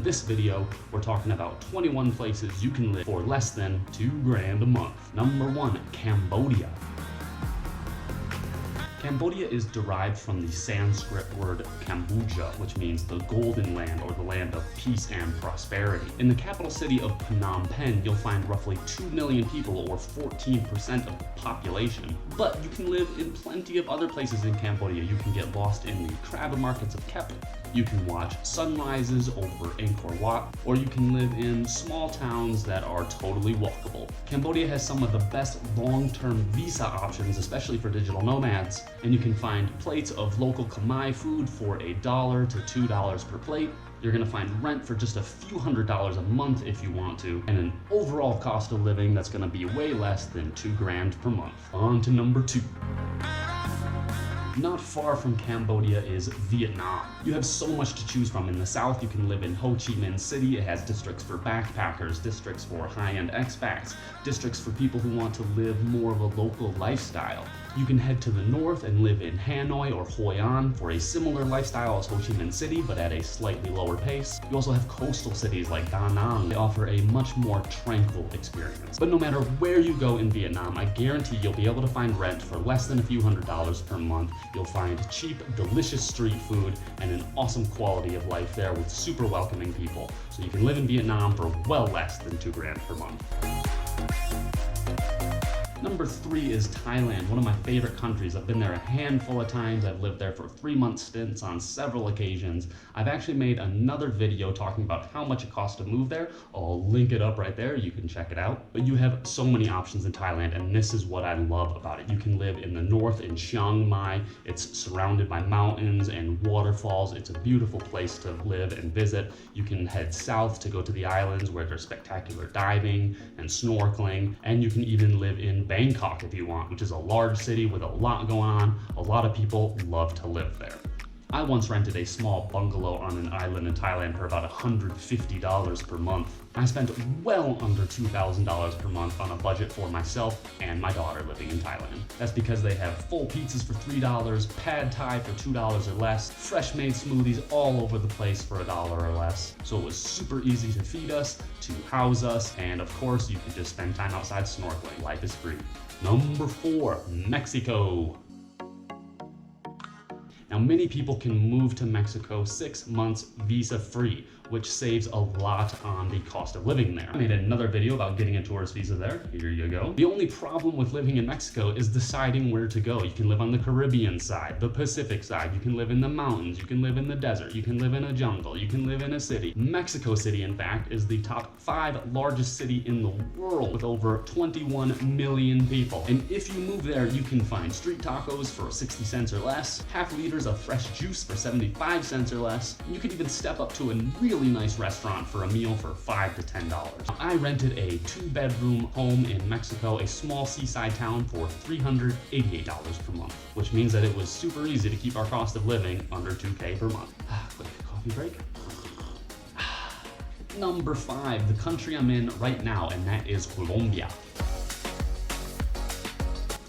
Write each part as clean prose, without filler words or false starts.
this video, we're talking about 21 places you can live for less than $2,000 a month. Number 1, Cambodia. Cambodia is derived from the Sanskrit word Kambuja, which means the golden land or the land of peace and prosperity. In the capital city of Phnom Penh, you'll find roughly 2 million people, or 14% of the population. But you can live in plenty of other places in Cambodia. You can get lost in the crab markets of Kep. You can watch sunrises over Angkor Wat, or you can live in small towns that are totally walkable. Cambodia has some of the best long-term visa options, especially for digital nomads, and you can find plates of local Khmer food for $1 to $2 per plate. You're gonna find rent for just a few $100s a month if you want to, and an overall cost of living that's gonna be way less than $2,000 per month. On to number 2. Not far from Cambodia is Vietnam. You have so much to choose from. In the south, you can live in Ho Chi Minh City. It has districts for backpackers, districts for high-end expats, districts for people who want to live more of a local lifestyle. You can head to the north and live in Hanoi or Hoi An for a similar lifestyle as Ho Chi Minh City, but at a slightly lower pace. You also have coastal cities like Da Nang. They offer a much more tranquil experience. But no matter where you go in Vietnam, I guarantee you'll be able to find rent for less than a few $100s per month. You'll find cheap, delicious street food and an awesome quality of life there with super welcoming people. So you can live in Vietnam for well less than $2,000 per month. Number 3 is Thailand, one of my favorite countries. I've been there a handful of times. I've lived there for 3-month stints on several occasions. I've actually made another video talking about how much it costs to move there. I'll link it up right there. You can check it out. But you have so many options in Thailand, and this is what I love about it. You can live in the north in Chiang Mai. It's surrounded by mountains and waterfalls. It's a beautiful place to live and visit. You can head south to go to the islands where there's spectacular diving and snorkeling, and you can even live in Bangkok if you want, which is a large city with a lot going on. A lot of people love to live there. I once rented a small bungalow on an island in Thailand for about $150 per month. I spent well under $2,000 per month on a budget for myself and my daughter living in Thailand. That's because they have full pizzas for $3, pad thai for $2 or less, fresh made smoothies all over the place for $1 or less. So it was super easy to feed us, to house us, and of course you could just spend time outside snorkeling. Life is free. Number 4, Mexico. Now, many people can move to Mexico 6 months visa-free, which saves a lot on the cost of living there. I made another video about getting a tourist visa there. Here you go. The only problem with living in Mexico is deciding where to go. You can live on the Caribbean side, the Pacific side. You can live in the mountains. You can live in the desert. You can live in a jungle. You can live in a city. Mexico City, in fact, is the top 5 largest city in the world with over 21 million people. And if you move there, you can find street tacos for 60 cents or less, half liters of fresh juice for 75 cents or less. And you could even step up to a really nice restaurant for a meal for $5 to $10. I rented a 2-bedroom home in Mexico, a small seaside town, for $388 per month, which means that it was super easy to keep our cost of living under $2,000 per month. Quick coffee break. Number 5, the country I'm in right now, and that is Colombia.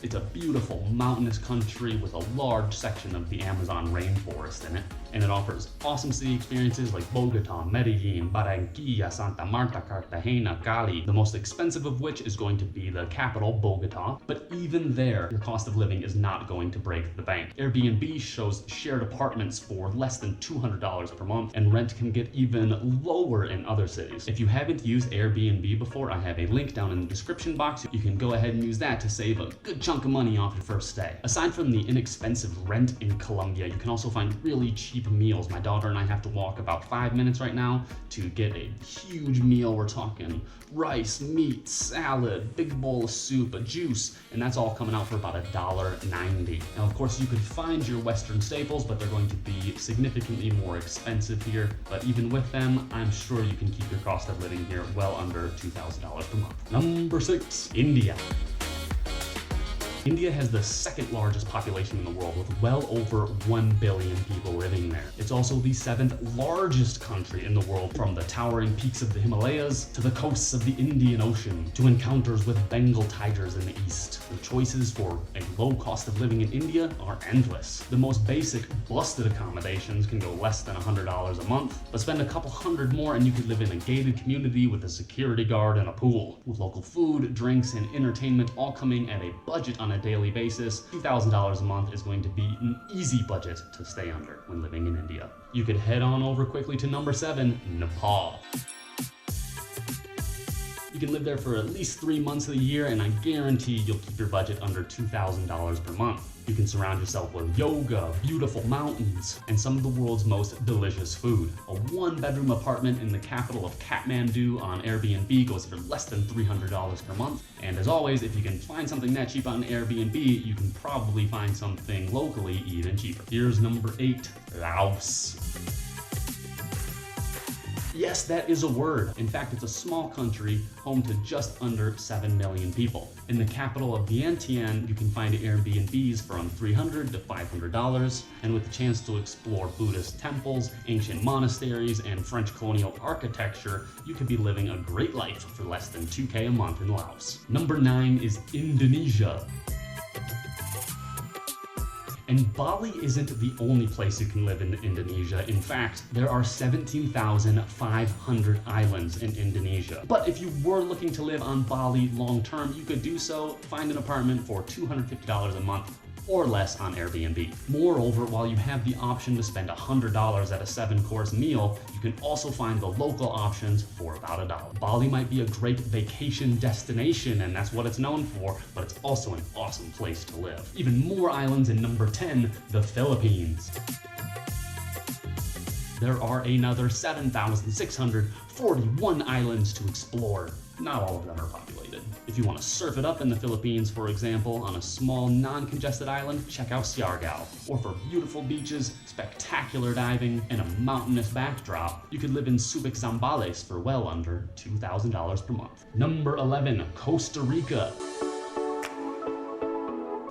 It's a beautiful mountainous country with a large section of the Amazon rainforest in it, and it offers awesome city experiences like Bogota, Medellin, Barranquilla, Santa Marta, Cartagena, Cali, the most expensive of which is going to be the capital, Bogota. But even there, your cost of living is not going to break the bank. Airbnb shows shared apartments for less than $200 per month, and rent can get even lower in other cities. If you haven't used Airbnb before, I have a link down in the description box. You can go ahead and use that to save a good chunk of money off your first stay. Aside from the inexpensive rent in Colombia, you can also find really cheap meals. My daughter and I have to walk about 5 minutes right now to get a huge meal. We're talking rice, meat, salad, big bowl of soup, a juice, and that's all coming out for about $1.90. Now, of course, you could find your Western staples, but they're going to be significantly more expensive here. But even with them, I'm sure you can keep your cost of living here well under $2,000 per month. Number 6, India. India has the second largest population in the world with well over 1 billion people living there. It's also the seventh largest country in the world, from the towering peaks of the Himalayas to the coasts of the Indian Ocean to encounters with Bengal tigers in the east. The choices for a low cost of living in India are endless. The most basic busted accommodations can go less than $100 a month, but spend a couple hundred more and you could live in a gated community with a security guard and a pool, with local food, drinks, and entertainment all coming at a budget on a daily basis. $2,000 a month is going to be an easy budget to stay under when living in India. You could head on over quickly to number 7, Nepal. You can live there for at least 3 months of the year, and I guarantee you'll keep your budget under $2,000 per month. You can surround yourself with yoga, beautiful mountains, and some of the world's most delicious food. A 1-bedroom apartment in the capital of Kathmandu on Airbnb goes for less than $300 per month. And as always, if you can find something that cheap on Airbnb, you can probably find something locally even cheaper. Here's number 8, Laos. Yes, that is a word. In fact, it's a small country home to just under 7 million people. In the capital of Vientiane, you can find Airbnbs from $300 to $500, and with the chance to explore Buddhist temples, ancient monasteries, and French colonial architecture, you could be living a great life for less than $2,000 a month in Laos. Number 9 is Indonesia. And Bali isn't the only place you can live in Indonesia. In fact, there are 17,500 islands in Indonesia. But if you were looking to live on Bali long term, you could do so. Find an apartment for $250 a month or less on Airbnb. Moreover, while you have the option to spend $100 at a 7-course meal, you can also find the local options for about $1. Bali might be a great vacation destination, and that's what it's known for, but it's also an awesome place to live. Even more islands in number 10, the Philippines. There are another 7,641 islands to explore. Not all of them are populated. If you want to surf it up in the Philippines, for example, on a small, non-congested island, check out Siargao. Or for beautiful beaches, spectacular diving, and a mountainous backdrop, you could live in Subic, Zambales for well under $2,000 per month. Number 11, Costa Rica.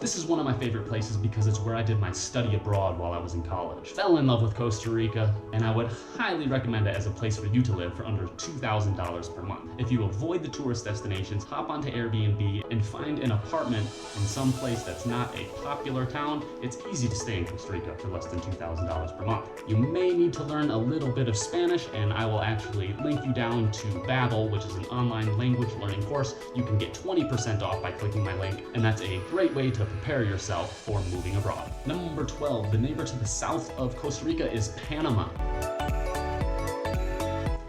This is one of my favorite places because it's where I did my study abroad while I was in college. Fell in love with Costa Rica, and I would highly recommend it as a place for you to live for under $2,000 per month. If you avoid the tourist destinations, hop onto Airbnb and find an apartment in some place that's not a popular town, it's easy to stay in Costa Rica for less than $2,000 per month. You may need to learn a little bit of Spanish, and I will actually link you down to Babbel, which is an online language learning course. You can get 20% off by clicking my link, and that's a great way to prepare yourself for moving abroad. Number 12, the neighbor to the south of Costa Rica is Panama.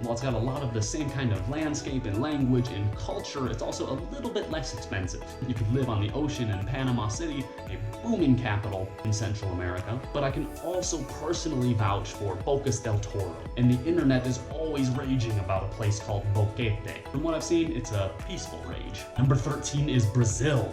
While it's got a lot of the same kind of landscape and language and culture, it's also a little bit less expensive. You could live on the ocean in Panama City, a booming capital in Central America, but I can also personally vouch for Bocas del Toro, and the internet is always raging about a place called Boquete. From what I've seen, it's a peaceful rage. Number 13 is Brazil.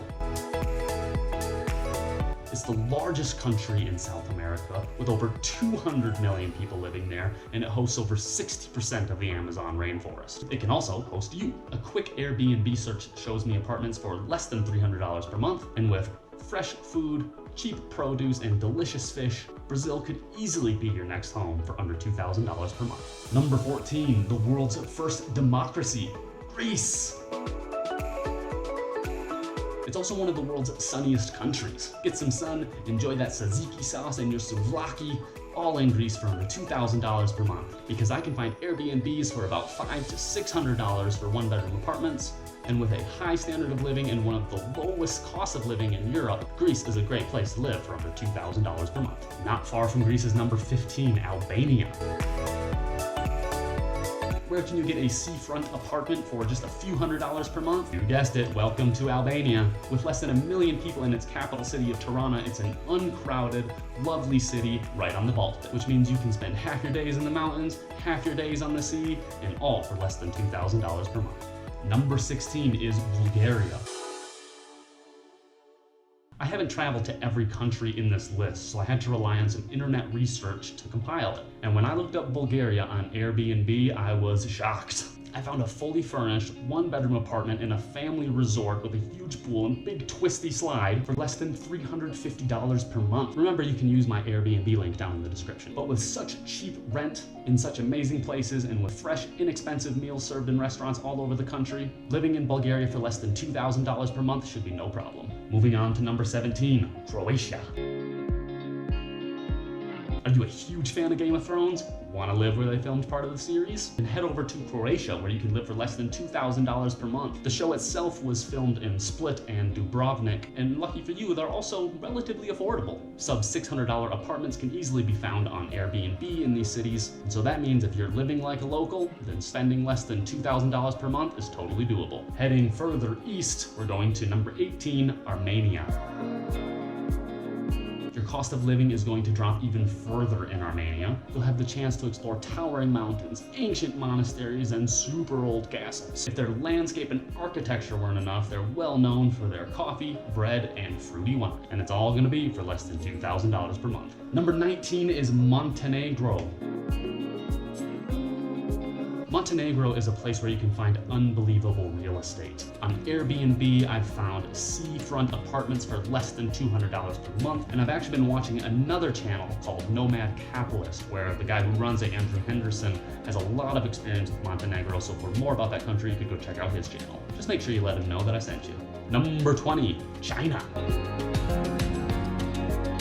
It's the largest country in South America, with over 200 million people living there, and it hosts over 60% of the Amazon rainforest. It can also host you. A quick Airbnb search shows me apartments for less than $300 per month, and with fresh food, cheap produce, and delicious fish, Brazil could easily be your next home for under $2,000 per month. Number 14, the world's first democracy, Greece. It's also one of the world's sunniest countries. Get some sun, enjoy that tzatziki sauce and your souvlaki, all in Greece for under $2,000 per month. Because I can find Airbnbs for about $500 to $600 for 1-bedroom apartments, and with a high standard of living and one of the lowest costs of living in Europe, Greece is a great place to live for under $2,000 per month. Not far from Greece is number 15, Albania. Where can you get a seafront apartment for just a few $100s per month? You guessed it, welcome to Albania. With less than 1 million people in its capital city of Tirana, it's an uncrowded, lovely city right on the Baltic, which means you can spend half your days in the mountains, half your days on the sea, and all for less than $2,000 per month. Number 16 is Bulgaria. I haven't traveled to every country in this list, so I had to rely on some internet research to compile it. And when I looked up Bulgaria on Airbnb, I was shocked. I found a fully furnished, one-bedroom apartment in a family resort with a huge pool and big twisty slide for less than $350 per month. Remember, you can use my Airbnb link down in the description. But with such cheap rent in such amazing places and with fresh, inexpensive meals served in restaurants all over the country, living in Bulgaria for less than $2,000 per month should be no problem. Moving on to number 17, Croatia. Are you a huge fan of Game of Thrones? Want to live where they filmed part of the series? Then head over to Croatia, where you can live for less than $2,000 per month. The show itself was filmed in Split and Dubrovnik, and lucky for you, they're also relatively affordable. Sub-$600 apartments can easily be found on Airbnb in these cities, and so that means if you're living like a local, then spending less than $2,000 per month is totally doable. Heading further east, we're going to number 18, Armenia. Your cost of living is going to drop even further in Armenia. You'll have the chance to explore towering mountains, ancient monasteries, and super old castles. If their landscape and architecture weren't enough, they're well known for their coffee, bread, and fruity wine. And it's all going to be for less than $2,000 per month. Number 19 is Montenegro. Montenegro is a place where you can find unbelievable real estate. On Airbnb, I've found seafront apartments for less than $200 per month, and I've actually been watching another channel called Nomad Capitalist, where the guy who runs it, Andrew Henderson, has a lot of experience with Montenegro, so for more about that country, you could go check out his channel. Just make sure you let him know that I sent you. Number 20, China.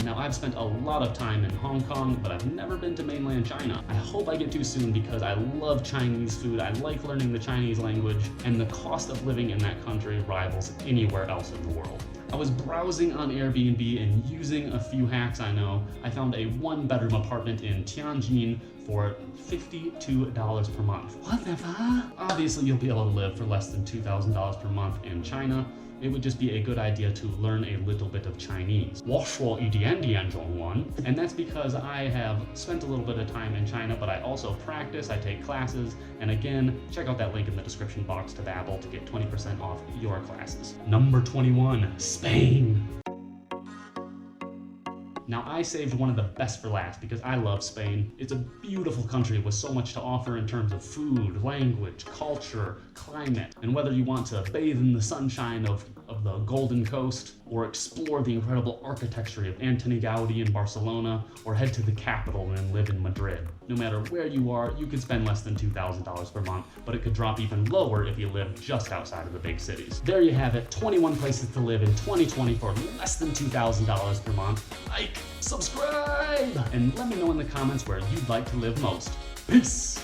Now, I've spent a lot of time in Hong Kong, but I've never been to mainland China. I hope I get to soon because I love Chinese food, I like learning the Chinese language, and the cost of living in that country rivals anywhere else in the world. I was browsing on Airbnb and using a few hacks I know, I found a one-bedroom apartment in Tianjin for $52 per month. What the fuck? Obviously, you'll be able to live for less than $2,000 per month in China. It would just be a good idea to learn a little bit of Chinese. 我说一点点中文. And that's because I have spent a little bit of time in China, but I also practice, I take classes, and again, check out that link in the description box to Babbel to get 20% off your classes. Number 21, Spain. Now, I saved one of the best for last because I love Spain. It's a beautiful country with so much to offer in terms of food, language, culture, climate, and whether you want to bathe in the sunshine of the Golden Coast, or explore the incredible architecture of Antoni Gaudi in Barcelona, or head to the capital and live in Madrid. No matter where you are, you could spend less than $2,000 per month, but it could drop even lower if you live just outside of the big cities. There you have it, 21 places to live in 2020 for less than $2,000 per month. Like, subscribe, and let me know in the comments where you'd like to live most. Peace!